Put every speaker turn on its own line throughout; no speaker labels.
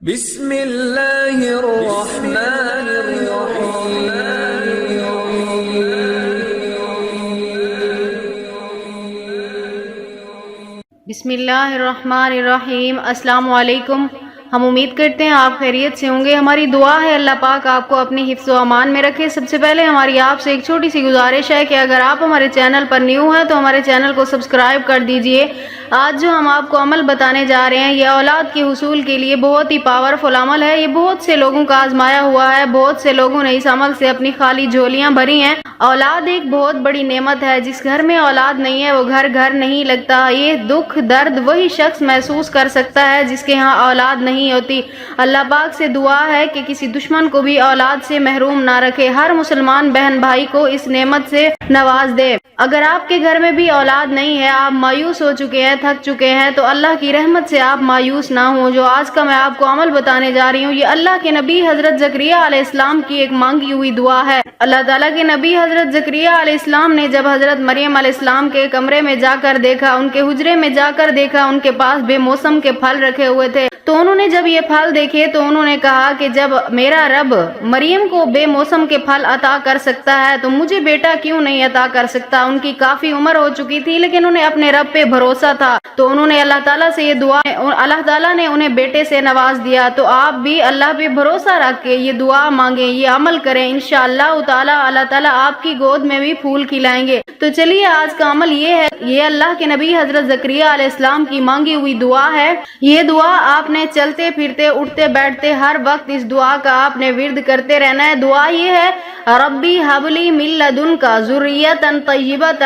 بسم اللہ الرحمن الرحیم۔
بسم اللہ الرحمن الرحیم۔ السلام علیکم۔ ہم امید کرتے ہیں آپ خیریت سے ہوں گے۔ ہماری دعا ہے اللہ پاک آپ کو اپنی حفظ و امان میں رکھے۔ سب سے پہلے ہماری آپ سے ایک چھوٹی سی گزارش ہے کہ اگر آپ ہمارے چینل پر نیو ہیں تو ہمارے چینل کو سبسکرائب کر دیجئے۔ آج جو ہم آپ کو عمل بتانے جا رہے ہیں یہ اولاد کے حصول کے لیے بہت ہی پاورفل عمل ہے۔ یہ بہت سے لوگوں کا آزمایا ہوا ہے، بہت سے لوگوں نے اس عمل سے اپنی خالی جھولیاں بھری ہیں۔ اولاد ایک بہت بڑی نعمت ہے۔ جس گھر میں اولاد نہیں ہے وہ گھر نہیں لگتا۔ یہ دکھ درد وہی شخص محسوس کر سکتا ہے جس کے ہاں اولاد نہیں ہوتی۔ اللہ پاک سے دعا ہے کہ کسی دشمن کو بھی اولاد سے محروم نہ رکھے، ہر مسلمان بہن بھائی کو اس نعمت سے نواز دے۔ اگر آپ کے گھر میں بھی اولاد نہیں ہے، آپ مایوس ہو چکے ہیں، تھک چکے ہیں، تو اللہ کی رحمت سے آپ مایوس نہ ہوں۔ جو آج کا میں آپ کو عمل بتانے جا رہی ہوں یہ اللہ کے نبی حضرت زکریا علیہ السلام کی ایک مانگی ہوئی دعا ہے۔ اللہ تعالیٰ کے نبی حضرت زکریا علیہ السلام نے جب حضرت مریم علیہ السلام کے کمرے میں جا کر دیکھا، ان کے حجرے میں جا کر دیکھا، ان کے پاس بے موسم کے پھل رکھے ہوئے تھے، تو انہوں نے جب یہ پھل دیکھے تو انہوں نے کہا کہ جب میرا رب مریم کو بے موسم کے پھل عطا کر سکتا ہے تو مجھے بیٹا کیوں نہیں عطا کر سکتا۔ ان کی کافی عمر ہو چکی تھی لیکن انہیں اپنے رب پہ بھروسہ تھا، تو انہوں نے اللہ تعالیٰ سے یہ دعا، اللہ تعالیٰ نے انہیں بیٹے سے نواز دیا۔ تو آپ بھی اللہ پہ بھروسہ رکھ کے یہ دعا مانگیں، یہ عمل کریں، انشاءاللہ تعالیٰ اللہ تعالیٰ آپ کی گود میں بھی پھول کھلائیں گے۔ تو چلیے آج کا عمل یہ ہے، یہ اللہ کے نبی حضرت زکریا علیہ السلام کی مانگی ہوئی دعا ہے۔ یہ دعا آپ نے چلتے پھرتے اٹھتے بیٹھتے ہر وقت اس دعا کا آپ نے ورد کرتے رہنا ہے۔ دعا یہ ہے، ربی حب لی من لدنک ذریۃ طیبۃ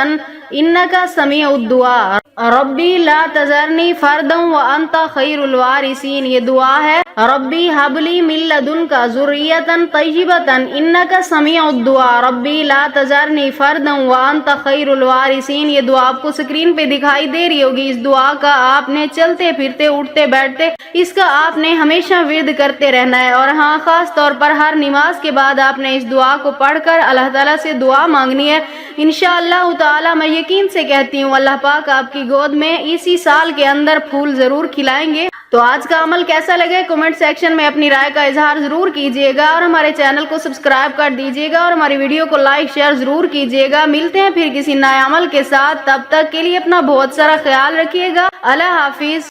انک سمیع الدعاء ربی لا تذرنی فردا وانت خیر الوارثین۔ یہ دعا ہے، ربی حب لی من لدنک ذریۃ طیبۃ انک سمیع الدعاء ربی لا تذرنی فردا وانت خیر الوارثین۔ یہ دعا آپ کو سکرین پہ دکھائی دے رہی ہوگی۔ اس دعا کا آپ نے چلتے پھرتے اٹھتے بیٹھتے اس کا آپ نے ہمیشہ ورد کرتے رہنا ہے، اور ہاں خاص طور پر ہر نماز کے بعد آپ نے اس دعا کو پڑھ کر اللہ تعالیٰ سے دعا مانگنی ہے۔ انشاءاللہ تعالیٰ میں یقین سے کہتی ہوں اللہ پاک آپ کی گود میں اسی سال کے اندر پھول ضرور کھلائیں گے۔ تو آج کا عمل کیسا لگے کمنٹ سیکشن میں اپنی رائے کا اظہار ضرور کیجیے گا، اور ہمارے چینل کو سبسکرائب کر دیجیے گا، اور ہماری ویڈیو کو لائک شیئر ضرور کیجیے گا۔ ملتے ہیں پھر کسی نئے عمل کے ساتھ، تب تک کے لیے اپنا بہت سارا خیال رکھیے گا۔ اللہ حافظ۔